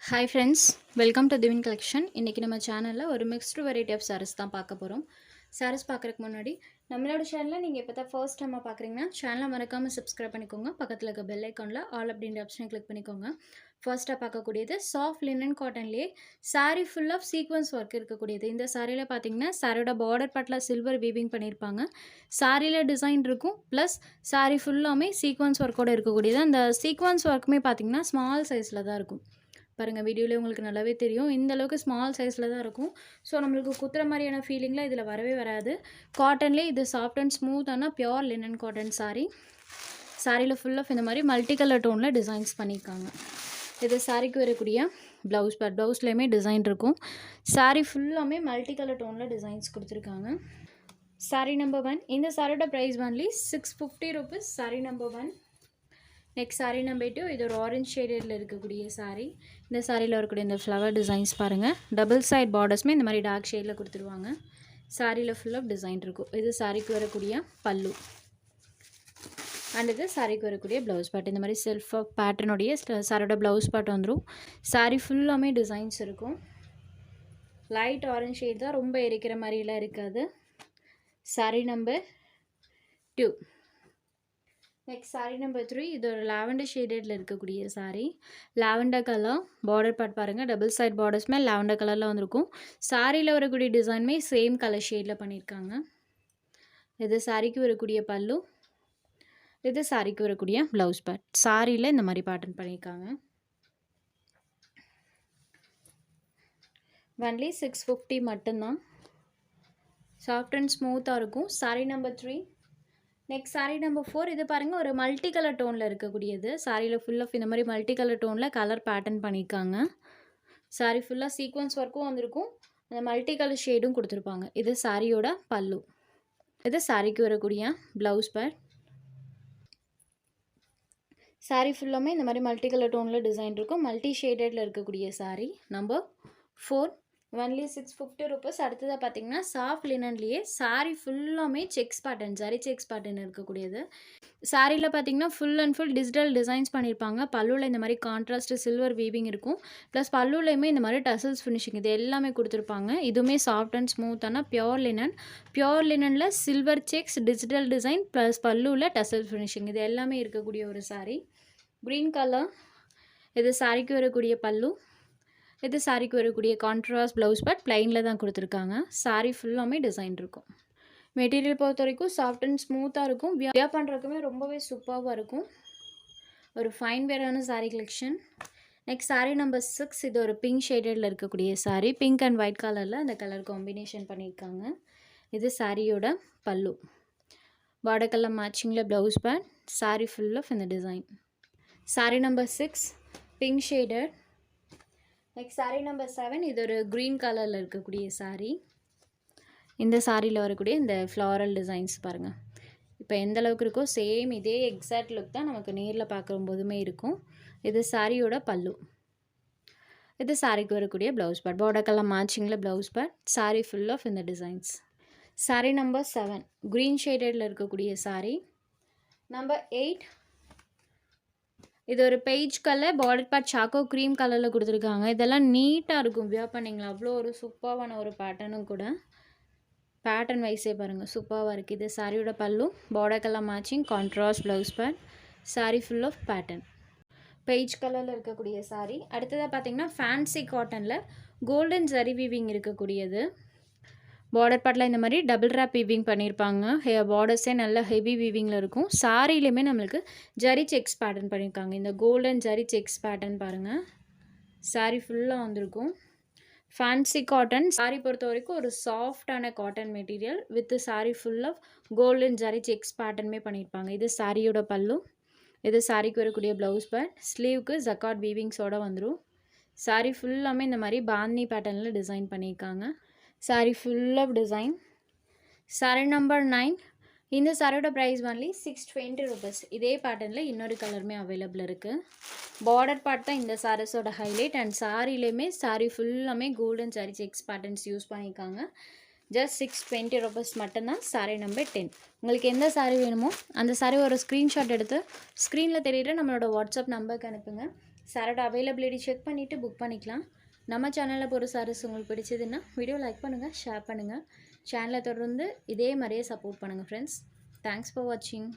Hi friends, welcome to Divin collection. இன்றைக்கி நம்ம சேனலில் ஒரு மிக்ஸ்டு வெரைட்டி ஆஃப் சாரீஸ் தான் பார்க்க போகிறோம். சாரீஸ் பார்க்குறதுக்கு முன்னாடி நம்மளோட சேனலில் நீங்கள் இப்போ தான் ஃபர்ஸ்ட் டைமாக பார்க்குறீங்கன்னா சேனலை மறக்காமல் சப்ஸ்கிரைப் பண்ணிக்கோங்க. பக்கத்தில் இருக்க பெல் ஐக்கானில் ஆல் அப்படின்ற ஆப்ஷனை கிளிக் பண்ணிக்கோங்க. ஃபர்ஸ்ட்டாக பார்க்கக்கூடியது சாஃப்ட் லினன் காட்டன்லேயே sari full of sequins work இருக்கக்கூடியது. இந்த சாரியில் பார்த்தீங்கன்னா சாரியோட பார்டர் பார்ட்டில் சில்வர் வீவிங் பண்ணியிருப்பாங்க. சாரியில் டிசைன் இருக்கும், ப்ளஸ் சாரீ ஃபுல்லாமே சீக்வன்ஸ் ஒர்க்கோடு இருக்கக்கூடியது. அந்த சீக்வன்ஸ் ஒர்க்குமே பார்த்தீங்கன்னா ஸ்மால் சைஸில் தான் இருக்கும். பாருங்கள், வீடியோவில் உங்களுக்கு நல்லாவே தெரியும். இந்த அளவுக்கு ஸ்மால் சைஸில் தான் இருக்கும். ஸோ நம்மளுக்கு குத்துற மாதிரியான ஃபீலிங்லாம் இதில் வரவே வராது. காட்டன்லேயே இது சாஃப்ட் அண்ட் ஸ்மூத்தான பியோர் லினன் காட்டன் சாரீ. சாரியில் ஃபுல் ஆஃப் இந்த மாதிரி மல்டி கலர் டோனில் டிசைன்ஸ் பண்ணியிருக்காங்க. இது சாரிக்கு வரக்கூடிய ப்ளவுஸ் பார்ட். ப்ளவுஸ்லேயுமே டிசைன் இருக்கும். சாரீ ஃபுல்லாமே மல்டி கலர் டோனில் டிசைன்ஸ் கொடுத்துருக்காங்க. சாரீ நம்பர் 1. இந்த சாரியோட price only 650 rupees. Sari number 1. Next sari number 2. இது ஒரு ஆரஞ்ச் ஷேடில் இருக்கக்கூடிய சாரீ. இந்த சாரியில் வரக்கூடிய இந்த ஃப்ளவர் டிசைன்ஸ் பாருங்கள். டபுள் சைட் பார்டர்ஸுமே இந்த மாதிரி டார்க் ஷேடில் கொடுத்துருவாங்க. சாரியில் ஃபுல் ஆஃப் டிசைன் இருக்கும். இது சாரிக்கு வரக்கூடிய பல்லு அண்ட் இது சாரிக்கு வரக்கூடிய ப்ளவுஸ் பார்ட். இந்த மாதிரி செல்ஃப் பேட்டர்னுடைய சாரியோட ப்ளவுஸ் பார்ட் வந்துடும். சாரீ ஃபுல்லாமே டிசைன்ஸ் இருக்கும். லைட் ஆரஞ்ச் ஷேட் தான், ரொம்ப எரிக்கிற மாதிரிலாம் இருக்காது. Sari number 2. Next sari number 3. இது ஒரு லாவெண்டர் ஷேடடில் இருக்கக்கூடிய sari. Lavender colour border part பாருங்கள். டபுள் சைட் பார்டர்ஸ்மே லாவெண்டர் கலரில் வந்திருக்கும். சாரியில் வரக்கூடிய டிசைனுமே சேம் கலர் ஷேடில் பண்ணியிருக்காங்க. இது சாரிக்கு வரக்கூடிய பல்லு, இது சாரிக்கு வரக்கூடிய ப்ளவுஸ் பார்ட். சாரியில் இந்த மாதிரி பேட்டர்ன் பண்ணியிருக்காங்க. ஒன்லி 650 மட்டும்தான். சாஃப்ட் அண்ட் ஸ்மூத்தாக இருக்கும். Sari number 3. Next sari number 4. இது பாருங்கள், ஒரு மல்டி கலர் டோனில் இருக்கக்கூடியது. சாரியில் ஃபுல் ஆஃப் இந்த மாதிரி மல்டி கலர் டோனில் கலர் பேட்டர்ன் பண்ணியிருக்காங்க. சாரீ ஃபுல்லாக சீக்வன்ஸ் ஒர்க்கும் வந்திருக்கும். அந்த மல்டி கலர் ஷேடும் கொடுத்துருப்பாங்க. இது சாரியோட பல்லு, இது சாரிக்கு வரக்கூடிய ப்ளவுஸ் பார்ட். சாரீ ஃபுல்லாமே இந்த மாதிரி மல்டி கலர் டோனில் டிசைன் இருக்கும். மல்டி ஷேடடில் இருக்கக்கூடிய சாரீ நம்பர் 4. Only 650 rupees. அடுத்ததாக பார்த்தீங்கன்னா சாஃப்ட் லினன்லேயே சாரீ ஃபுல்லாமே checks pattern, zari checks pattern இருக்கக்கூடியது. சாரியில் பார்த்தீங்கன்னா full and full digital designs பண்ணியிருப்பாங்க. பல்லுவில் இந்த மாதிரி கான்ட்ராஸ்ட் சில்வர் வீவிங் இருக்கும். ப்ளஸ் பல்லுலையுமே இந்த மாதிரி டசல்ஸ் ஃபினிஷிங் இது எல்லாமே கொடுத்துருப்பாங்க. இதுவுமே சாஃப்ட் அண்ட் ஸ்மூத்தான பியோர் லினன். பியோர் லினனில் silver checks, digital design plus பல்லுவில் டசல் ஃபினிஷிங் இது எல்லாமே இருக்கக்கூடிய ஒரு சாரீ. Green colour. இது சாரிக்கு வரக்கூடிய பல்லு, இது சாரிக்கு வரக்கூடிய கான்ட்ராஸ்ட் ப்ளவுஸ் பார்ட். ப்ளைனில் தான் கொடுத்துருக்காங்க. சாரீ ஃபுல்லாமே டிசைன் இருக்கும். மெட்டீரியல் பொறுத்த வரைக்கும் சாஃப்ட் அண்ட் ஸ்மூத்தாக இருக்கும். வியர் பண்ணுறதுக்குமே ரொம்பவே சூப்பராக இருக்கும். ஒரு ஃபைன் வேரான sari collection. Next sari number 6. இது ஒரு பிங்க் ஷேடடில் இருக்கக்கூடிய சாரீ. பிங்க் அண்ட் ஒயிட் கலரில் அந்த கலர் காம்பினேஷன் பண்ணியிருக்காங்க. இது சாரியோட பல்லு. பார்டர் கலர் மேட்சிங்கில் blouse part. Sari full of இந்த design. Sari number 6 pink shaded. Next sari number 7. இது ஒரு க்ரீன் கலரில் இருக்கக்கூடிய சாரீ. இந்த சாரியில் வரக்கூடிய இந்த ஃப்ளாரல் டிசைன்ஸ் பாருங்கள். இப்போ எந்த அளவுக்கு இருக்கோ சேம் இதே எக்ஸாக்ட் லுக் தான் நமக்கு நேரில் பார்க்கும்போதுமே இருக்கும். இது சாரியோட பல்லு, இது சாரிக்கு வரக்கூடிய ப்ளவுஸ் பார்ட். பார்டர் கலர் மேட்சிங்கில் blouse part. Sari full of இந்த டிசைன்ஸ். சாரீ நம்பர் 7 க்ரீன் ஷேடடில் இருக்கக்கூடிய சாரீ. நம்பர் 8. இது ஒரு beige colour border part choco cream கலரில் கொடுத்துருக்காங்க. இதெல்லாம் நீட்டாக இருக்கும். வியர் பண்ணிங்களா அவ்வளோ ஒரு சூப்பரான ஒரு பேட்டர்னும் கூட. பேட்டர்ன் வைஸே பாருங்கள் சூப்பராக இருக்குது. இது சாரியோட பல்லு, border colour matching contrast blouse part. Sari full of pattern. Beige கலரில் இருக்கக்கூடிய சாரீ. அடுத்ததாக பார்த்தீங்கன்னா ஃபேன்சி காட்டனில் கோல்டன் ஜரி வீவிங் இருக்கக்கூடியது. பார்டர் பார்ட்டில் இந்த மாதிரி டபுள் ரேப் வீவிங் பண்ணியிருப்பாங்க. பார்டர்ஸே நல்ல ஹெவி வீவிங்கில் இருக்கும். சாரிலையுமே நம்மளுக்கு ஜரி செக்ஸ் பேட்டர்ன் பண்ணியிருக்காங்க. இந்த கோல்டன் ஜரி செக்ஸ் பேட்டர்ன் பாருங்கள். சாரீ ஃபுல்லாக வந்திருக்கும். Fancy cotton. சாரீ பொறுத்த வரைக்கும் ஒரு சாஃப்டான cotton material with sari full of golden zari checks பேட்டர்னுமே பண்ணியிருப்பாங்க. இது சாரியோட பல்லு, இது சாரிக்கு வரக்கூடிய ப்ளவுஸ் பார்ட். ஸ்லீவுக்கு ஜக்காட் வீவிங்ஸோடு வந்துடும். சாரீ ஃபுல்லாமே இந்த மாதிரி பாந்தினி பேட்டர்னில் டிசைன் பண்ணியிருக்காங்க. Sari full of design. Sari number 9. இந்த சாரியோட ப்ரைஸ் ஒன்லி 620 rupees. இதே பேட்டர்னில் இன்னொரு கலருமே அவைலபிள் இருக்குது. பார்டர் பார்ட் தான் இந்த சாரீஸோட ஹைலைட். அண்ட் சாரிலையுமே சாரீ ஃபுல்லாமே golden sari sex patterns use பண்ணியிருக்காங்க. ஜஸ்ட் 620 rupees மட்டும்தான். சாரீ நம்பர் 10. உங்களுக்கு எந்த சாரீ வேணுமோ அந்த சாரீ ஒரு ஸ்க்ரீன்ஷாட் எடுத்து ஸ்க்ரீனில் தெரியுற நம்மளோட வாட்ஸ்அப் நம்பருக்கு அனுப்புங்க. சாரோட அவைலபிலிட்டி செக் பண்ணிவிட்டு புக் பண்ணிக்கலாம். நம்ம சேனலில் போகிற சாரீஸ் உங்களுக்கு பிடிச்சதுன்னா வீடியோ லைக் பண்ணுங்கள், ஷேர் பண்ணுங்கள். சேனலை தொடர்ந்து இதே மாதிரியே சப்போர்ட் பண்ணுங்கள் ஃப்ரெண்ட்ஸ். தேங்க்ஸ் ஃபார் வாட்சிங்.